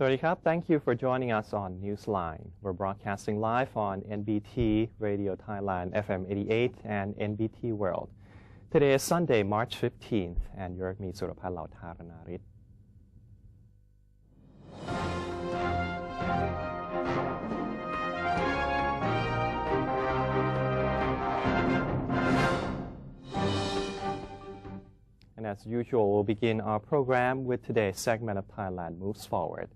วัสดีครับ Thank you for joining us on Newsline. We're broadcasting live on NBT Radio Thailand FM 88 and NBT World. Today is Sunday, March 15th, and you're with me, Surapat Lautaranarit. And as usual, we'll begin our program with today's segment of Thailand Moves Forward.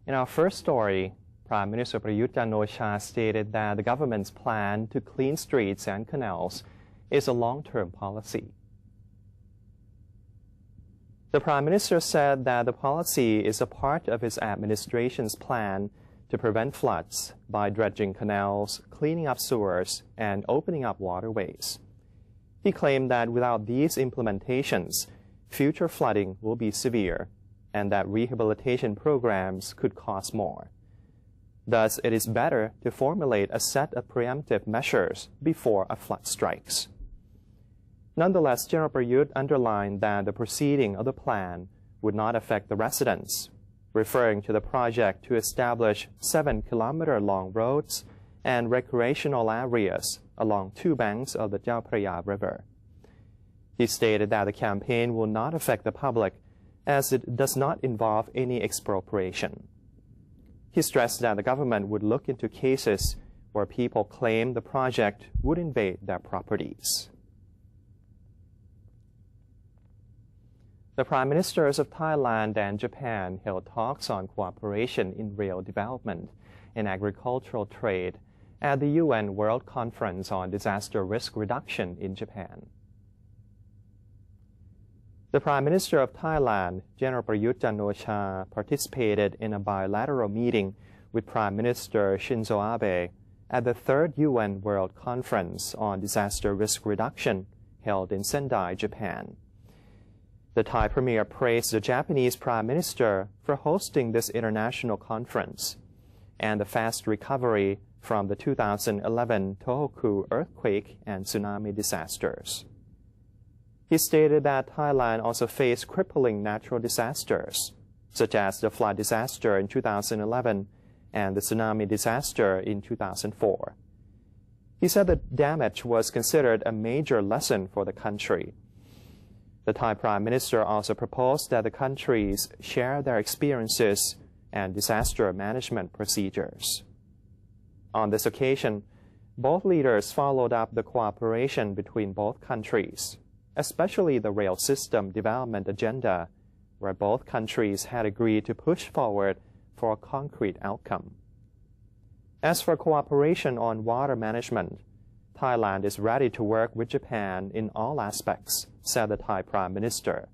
In our first story, Prime Minister Prayut Chan-o-cha stated that the government's plan to clean streets and canals is a long-term policy. The Prime Minister said that the policy is a part of his administration's plan to prevent floods by dredging canals, cleaning up sewers, and opening up waterways. He claimed that without these implementations, future flooding will be severe and that rehabilitation programs could cost more. Thus, it is better to formulate a set of preemptive measures before a flood strikes. Nonetheless, General Prayut underlined that the proceeding of the plan would not affect the residents, referring to the project to establish 7-kilometer-long roads and recreational areas along two banks of the Chao Phraya River. He stated that the campaign will not affect the public as it does not involve any expropriation. He stressed that the government would look into cases where people claim the project would invade their properties. The Prime Ministers of Thailand and Japan held talks on cooperation in rail development and agricultural trade at the UN World Conference on Disaster Risk Reduction in Japan. The Prime Minister of Thailand, General Prayut Chan-o-cha, participated in a bilateral meeting with Prime Minister Shinzo Abe at the 3rd UN World Conference on Disaster Risk Reduction held in Sendai, Japan. The Thai Premier praised the Japanese Prime Minister for hosting this international conference and the fast recovery from the 2011 Tohoku earthquake and tsunami disasters. He stated that Thailand also faced crippling natural disasters, such as the flood disaster in 2011 and the tsunami disaster in 2004. He said the damage was considered a major lesson for the country. The Thai Prime Minister also proposed that the countries share their experiences and disaster management procedures. On this occasion, both leaders followed up the cooperation between both countries, especially the rail system development agenda, where both countries had agreed to push forward for a concrete outcome. As for cooperation on water management, Thailand is ready to work with Japan in all aspects, said the Thai Prime Minister,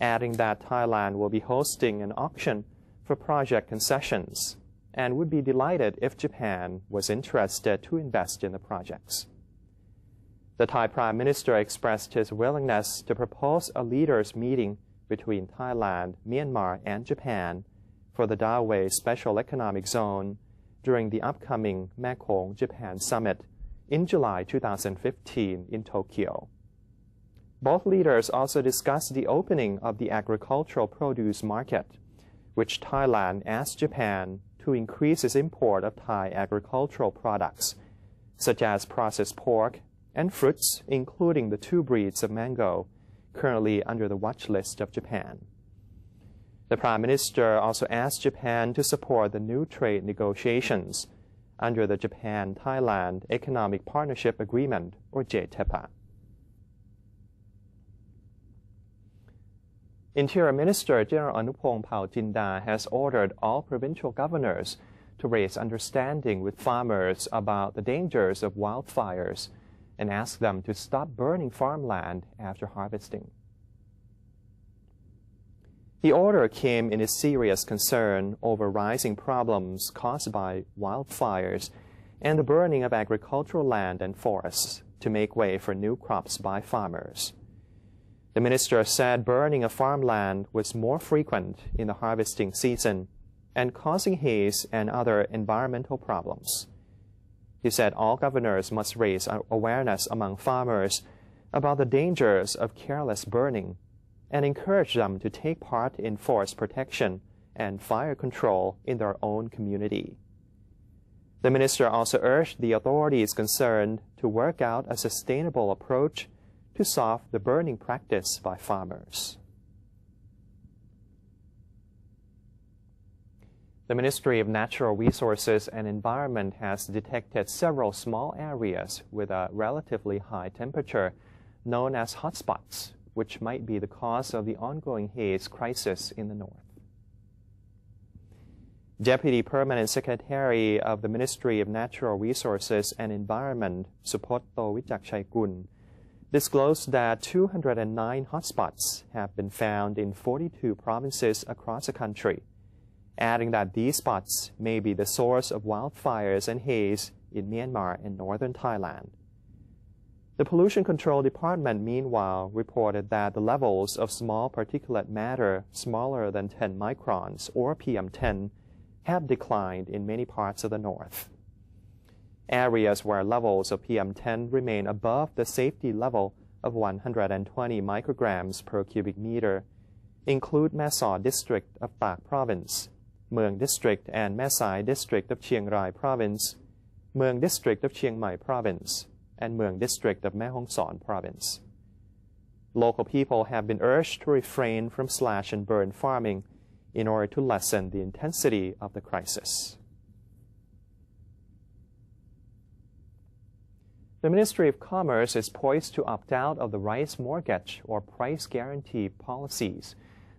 adding that Thailand will be hosting an auction for project concessions and would be delighted if Japan was interested to invest in the projects. The Thai Prime Minister expressed his willingness to propose a leaders' meeting between Thailand, Myanmar, and Japan for the Dawei Special Economic Zone during the upcoming Mekong Japan Summit in July 2015 in Tokyo. Both leaders also discussed the opening of the agricultural produce market, which Thailand asked Japan to increase its import of Thai agricultural products, such as processed pork and fruits, including the 2 breeds of mango currently under the watch list of Japan. The Prime Minister also asked Japan to support the new trade negotiations under the Japan-Thailand Economic Partnership Agreement, or JTEPA. Interior Minister General Anupong Phao-Jinda has ordered all provincial governors to raise understanding with farmers about the dangers of wildfires and ask them to stop burning farmland after harvesting. The order came in a serious concern over rising problems caused by wildfires and the burning of agricultural land and forests to make way for new crops by farmers. The minister said burning of farmland was more frequent in the harvesting season and causing haze and other environmental problems. He said all governors must raise awareness among farmers about the dangers of careless burning and encourage them to take part in forest protection and fire control in their own community. The minister also urged the authorities concerned to work out a sustainable approach to solve the burning practice by farmers. The Ministry of Natural Resources and Environment has detected several small areas with a relatively high temperature, known as hotspots, which might be the cause of the ongoing haze crisis in the north. Deputy Permanent Secretary of the Ministry of Natural Resources and Environment, Supotto Wijakchaikun, disclosed that 209 hotspots have been found in 42 provinces across the country, adding that these spots may be the source of wildfires and haze in Myanmar and northern Thailand. The Pollution Control Department, meanwhile, reported that the levels of small particulate matter smaller than 10 microns, or PM10, have declined in many parts of the north. Areas where levels of PM10 remain above the safety level of 120 micrograms per cubic meter include Masaw District of Tak Province, Mueang District and Mesai District of Chiang Rai Province, Mueang District of Chiang Mai Province, and Mueang District of Mae Hong Son Province. Local people have been urged to refrain from slash and burn farming in order to lessen the intensity of the crisis. The Ministry of Commerce is poised to opt out of the rice mortgage or price guarantee policies,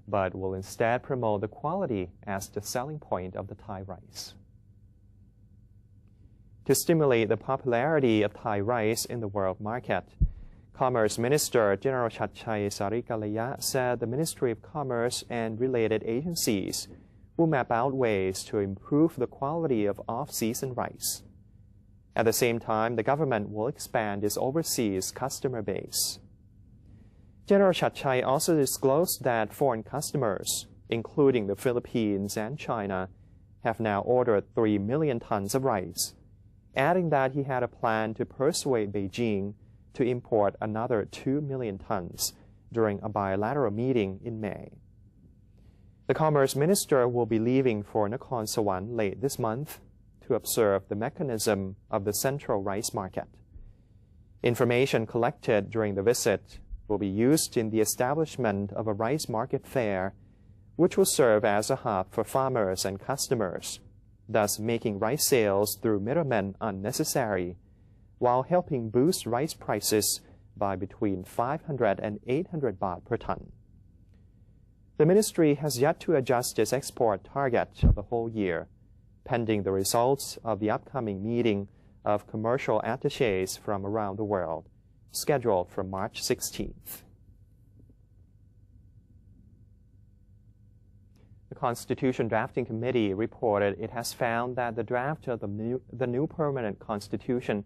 but will instead promote the quality as the selling point of the Thai rice. To stimulate the popularity of Thai rice in the world market, Commerce Minister General Chatchai Sarikalaya said the Ministry of Commerce and related agencies will map out ways to improve the quality of off-season rice. At the same time, the government will expand its overseas customer base. General Chatchai also disclosed that foreign customers, including the Philippines and China, have now ordered 3 million tons of rice, adding that he had a plan to persuade Beijing to import another 2 million tons during a bilateral meeting in May. The Commerce Minister will be leaving for Nakhon Sawan late this month to observe the mechanism of the central rice market. Information collected during the visit will be used in the establishment of a rice market fair, which will serve as a hub for farmers and customers, thus making rice sales through middlemen unnecessary, while helping boost rice prices by between 500 and 800 baht per ton. The ministry has yet to adjust its export target of the whole year, pending the results of the upcoming meeting of commercial attachés from around the world, scheduled for March 16th. The Constitution Drafting Committee reported it has found that the draft of the new permanent constitution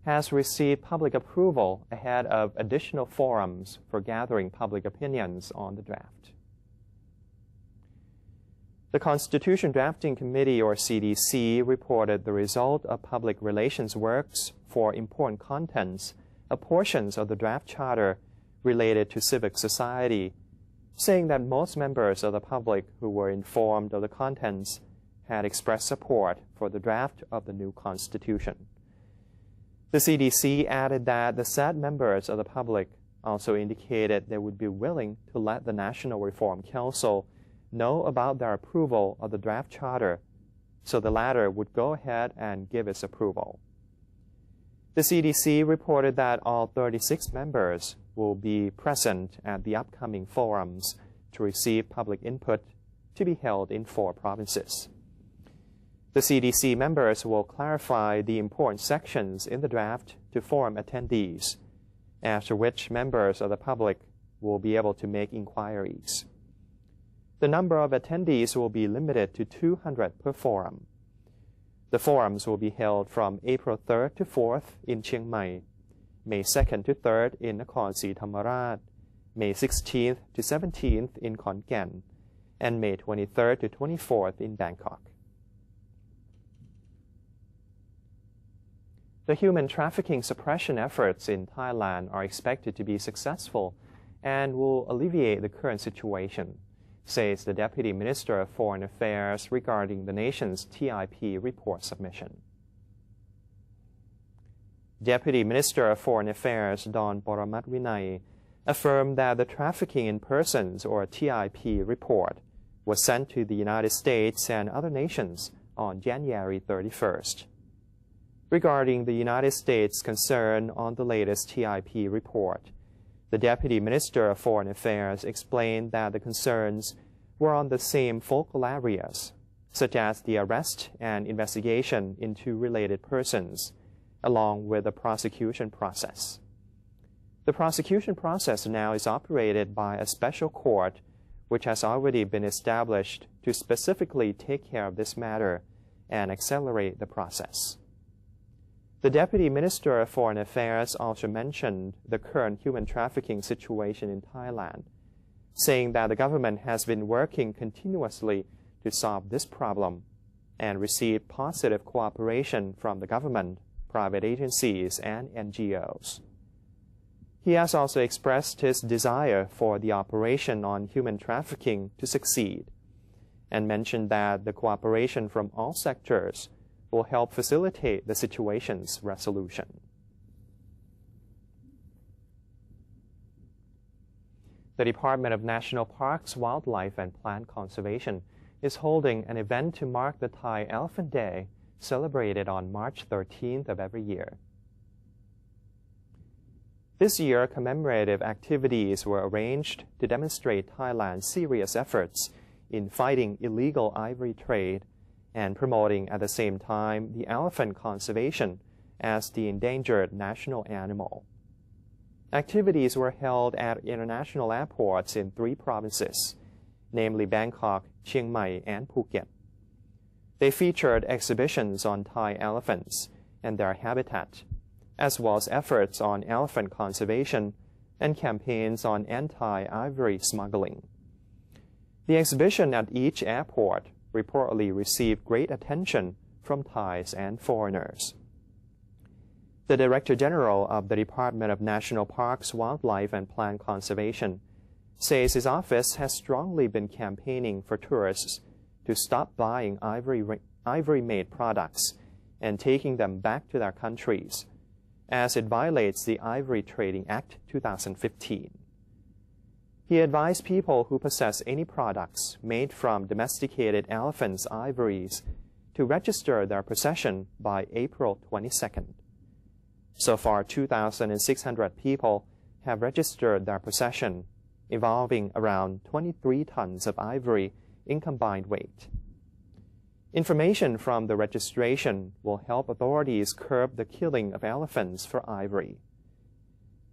has received public approval ahead of additional forums for gathering public opinions on the draft. The Constitution Drafting Committee, or CDC, reported the result of public relations works for important contents of portions of the draft charter related to civic society, saying that most members of the public who were informed of the contents had expressed support for the draft of the new constitution. The CDC added that the said members of the public also indicated they would be willing to let the National Reform Council know about their approval of the draft charter, so the latter would go ahead and give its approval. The CDC reported that all 36 members will be present at the upcoming forums to receive public input to be held in 4 provinces. The CDC members will clarify the important sections in the draft to forum attendees, after which members of the public will be able to make inquiries. The number of attendees will be limited to 200 per forum. The forums will be held from April 3rd to 4th in Chiang Mai, May 2nd to 3rd in Nakhon Si Thammarat, May 16th to 17th in Khon Kaen, and May 23rd to 24th in Bangkok. The human trafficking suppression efforts in Thailand are expected to be successful and will alleviate the current situation, says the Deputy Minister of Foreign Affairs regarding the nation's TIP report submission. Deputy Minister of Foreign Affairs Don Poromatvinay affirmed that the Trafficking in Persons, or TIP, report was sent to the United States and other nations on January 31st. Regarding the United States' concern on the latest TIP report, the Deputy Minister of Foreign Affairs explained that the concerns were on the same focal areas, such as the arrest and investigation into related persons, along with the prosecution process. The prosecution process now is operated by a special court which has already been established to specifically take care of this matter and accelerate the process. The Deputy Minister of Foreign Affairs also mentioned the current human trafficking situation in Thailand, saying that the government has been working continuously to solve this problem and received positive cooperation from the government, private agencies, and NGOs. He has also expressed his desire for the operation on human trafficking to succeed and mentioned that the cooperation from all sectors will help facilitate the situation's resolution. The Department of National Parks, Wildlife and Plant Conservation is holding an event to mark the Thai Elephant Day, celebrated on March 13th of every year. This year, commemorative activities were arranged to demonstrate Thailand's serious efforts in fighting illegal ivory trade and promoting at the same time the elephant conservation as the endangered national animal. Activities were held at international airports in 3 provinces, namely Bangkok, Chiang Mai, and Phuket. They featured exhibitions on Thai elephants and their habitat, as well as efforts on elephant conservation and campaigns on anti-ivory smuggling. The exhibition at each airport reportedly received great attention from Thais and foreigners. The Director General of the Department of National Parks, Wildlife and Plant Conservation says his office has strongly been campaigning for tourists to stop buying ivory-made products and taking them back to their countries, as it violates the Ivory Trading Act 2015. He advised people who possess any products made from domesticated elephants' ivories to register their possession by April 22nd. So far, 2,600 people have registered their possession, involving around 23 tons of ivory in combined weight. Information from the registration will help authorities curb the killing of elephants for ivory.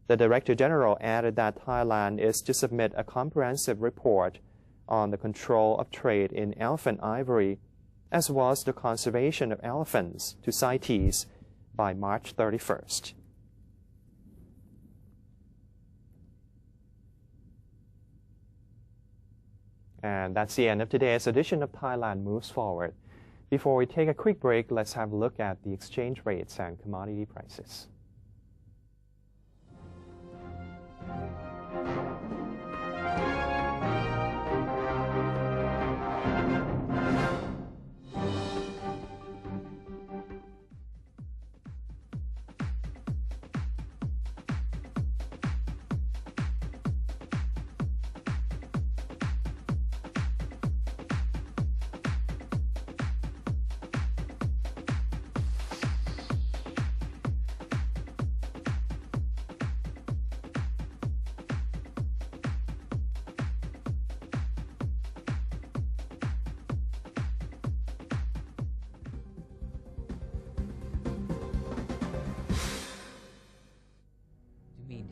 The Director General added that Thailand is to submit a comprehensive report on the control of trade in elephant ivory, as well as the conservation of elephants, to CITES by March 31st. And that's the end of today's edition of Thailand Moves Forward. Before we take a quick break, let's have a look at the exchange rates and commodity prices.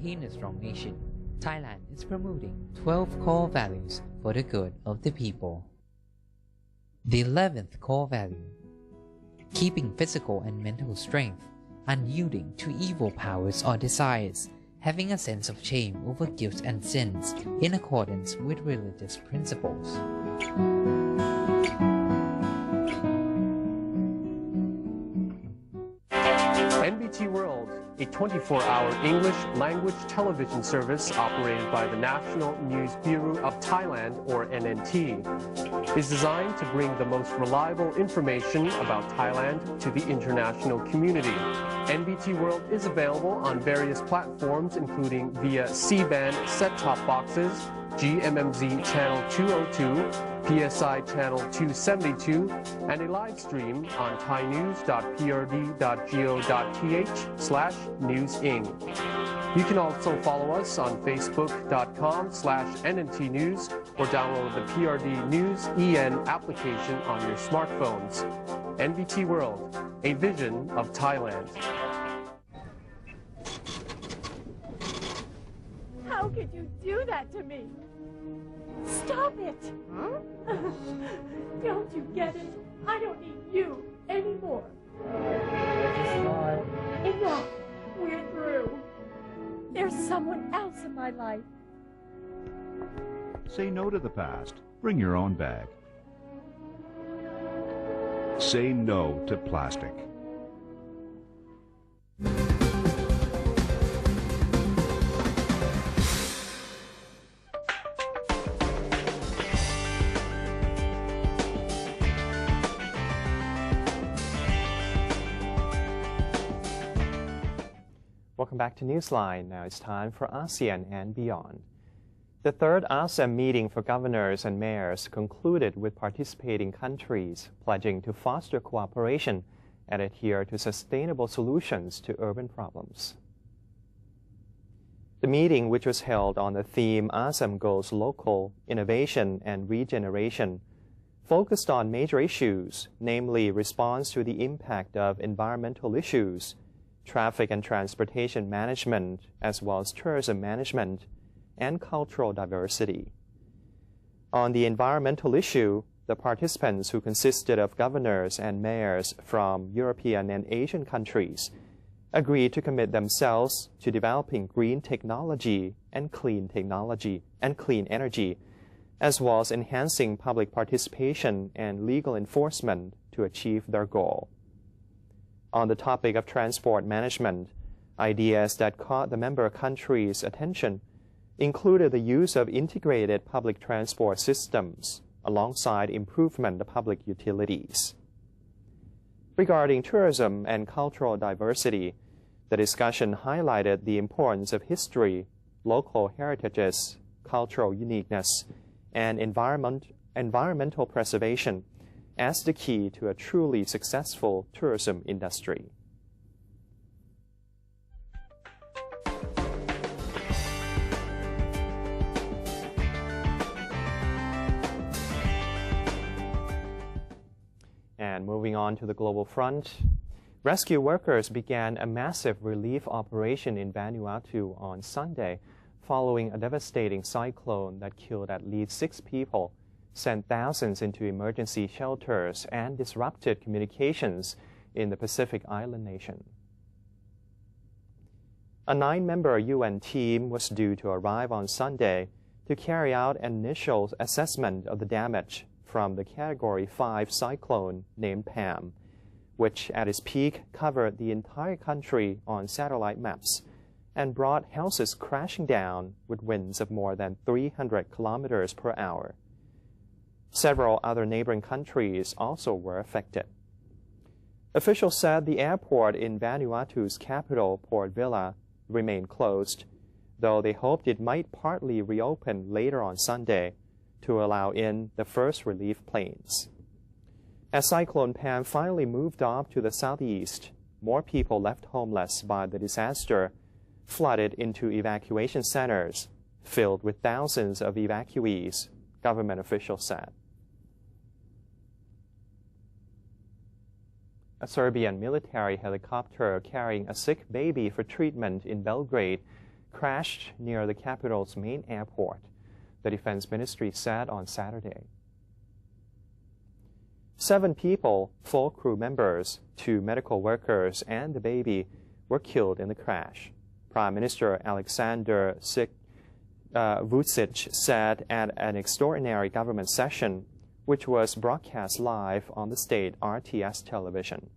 In a strong nation, Thailand is promoting 12 core values for the good of the people. The 11th core value: keeping physical and mental strength, unyielding to evil powers or desires, having a sense of shame over guilt and sins in accordance with religious principles. NBT World อีก 24-hour English language television service operated by the National News Bureau of Thailand, or NNT. Is designed to bring the most reliable information about Thailand to the international community. NBT World is available on various platforms, including via C-band set-top boxes, GMMZ Channel 202, PSI Channel 272, and a live stream on thainews.prd.go.th/newsing. You can also follow us on facebook.com/NNT News or download the PRD News EN application on your smartphones. NBT World, a vision of Thailand. How could you do that to me? Stop it! Huh? Don't you get it? I don't need you anymore. Enough! We're through. There's someone else in my life. Say no to the past. Bring your own bag. Say no to plastic. Welcome back to Newsline. Now it's time for ASEAN and beyond. The third ASEM meeting for governors and mayors concluded with participating countries pledging to foster cooperation and adhere to sustainable solutions to urban problems. The meeting, which was held on the theme ASEM Goes Local, Innovation and Regeneration, focused on major issues, namely response to the impact of environmental issues, traffic and transportation management, as well as tourism management, and cultural diversity. On the environmental issue, the participants, who consisted of governors and mayors from European and Asian countries, agreed to commit themselves to developing green technology and clean energy, as well as enhancing public participation and legal enforcement to achieve their goal. On the topic of transport management, ideas that caught the member countries' attention included the use of integrated public transport systems alongside improvement of public utilities. Regarding tourism and cultural diversity, the discussion highlighted the importance of history, local heritages, cultural uniqueness, and environmental preservation as the key to a truly successful tourism industry. And moving on to the global front, rescue workers began a massive relief operation in Vanuatu on Sunday following a devastating cyclone that killed at least 6 people, sent thousands into emergency shelters, and disrupted communications in the Pacific island nation. A 9-member UN team was due to arrive on Sunday to carry out an initial assessment of the damage from the Category 5 cyclone named Pam, which at its peak covered the entire country on satellite maps and brought houses crashing down with winds of more than 300 kilometers per hour. Several other neighboring countries also were affected. Officials said the airport in Vanuatu's capital, Port Vila, remained closed, though they hoped it might partly reopen later on Sunday to allow in the first relief planes. As Cyclone Pam finally moved off to the southeast, more people left homeless by the disaster flooded into evacuation centers filled with thousands of evacuees, government officials said. A Serbian military helicopter carrying a sick baby for treatment in Belgrade crashed near the capital's main airport, the Defense Ministry said on Saturday. 7 people, 4 crew members, 2 medical workers, and the baby were killed in the crash, Prime Minister Alexander Vučić said at an extraordinary government session, which was broadcast live on the state RTS television.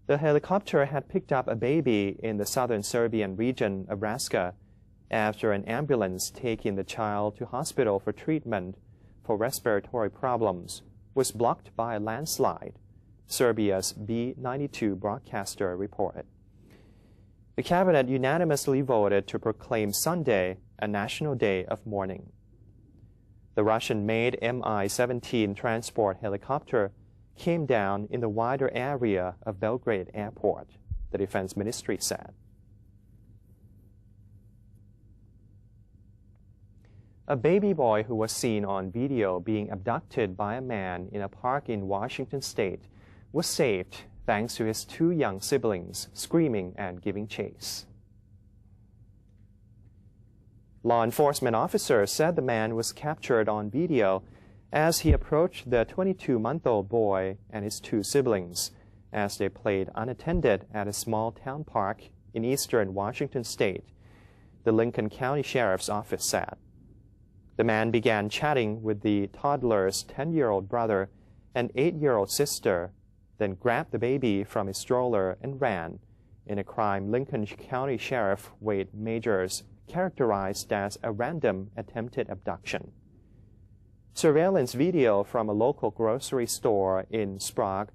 The helicopter had picked up a baby in the southern Serbian region of Raska after an ambulance taking the child to hospital for treatment for respiratory problems was blocked by a landslide, Serbia's B92 broadcaster reported. The cabinet unanimously voted to proclaim Sunday a national day of mourning. The Russian-made Mi-17 transport helicopter came down in the wider area of Belgrade Airport, the Defense Ministry said. A baby boy who was seen on video being abducted by a man in a park in Washington state was saved thanks to his two young siblings screaming and giving chase. Law enforcement officers said the man was captured on video as he approached the 22-month-old boy and his two siblings as they played unattended at a small town park in eastern Washington state, the Lincoln County Sheriff's Office said. The man began chatting with the toddler's 10-year-old brother and 8-year-old sister, then grabbed the baby from his stroller and ran in a crime Lincoln County Sheriff Wade Majors characterized as a random attempted abduction. Surveillance video from a local grocery store in Sprague,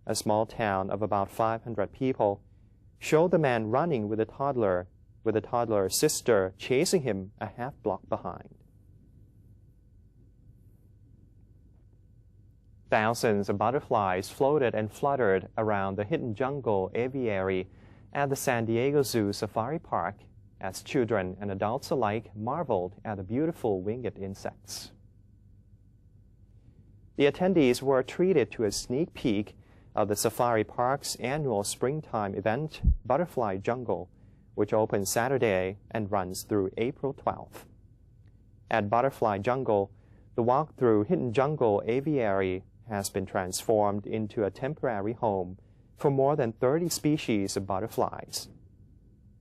a small town of about 500 people, showed the man running with the toddler's sister chasing him a half-block behind. Thousands of butterflies floated and fluttered around the hidden jungle aviary at the San Diego Zoo Safari Park as children and adults alike marveled at the beautiful winged insects. The attendees were treated to a sneak peek of the Safari Park's annual springtime event, Butterfly Jungle, which opens Saturday and runs through April 12th. At Butterfly Jungle, the walk through Hidden Jungle Aviary has been transformed into a temporary home for more than 30 species of butterflies.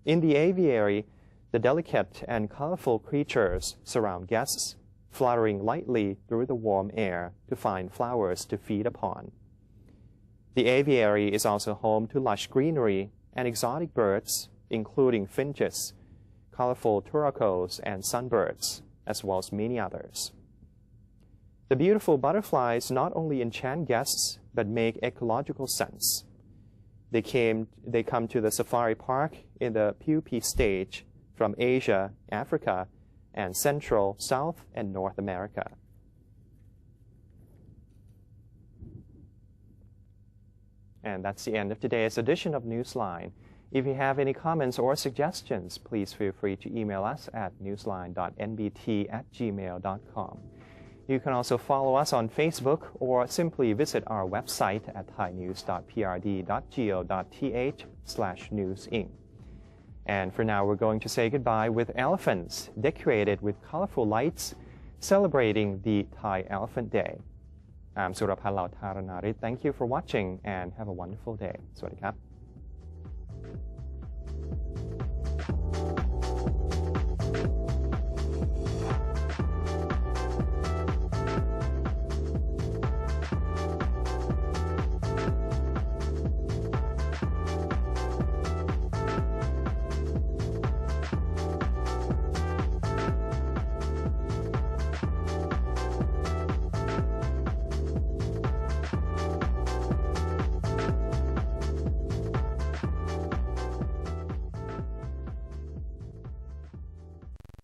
In the aviary, the delicate and colorful creatures surround guests, fluttering lightly through the warm air to find flowers to feed upon. The aviary is also home to lush greenery and exotic birds, including finches, colorful turacos, and sunbirds, as well as many others. The beautiful butterflies not only enchant guests, but make ecological sense. They come to the safari park in the pupae stage from Asia, Africa, and Central, South, and North America. And that's the end of today's edition of Newsline. If you have any comments or suggestions, please feel free to email us at newsline.nbt@gmail.com. You can also follow us on Facebook or simply visit our website at thainews.prd.go.th/newsinc. And for now, we're going to say goodbye with elephants decorated with colorful lights celebrating the Thai Elephant Day. I'm Surapan Lautaranarit. Thank you for watching and have a wonderful day. สวัสดีครับ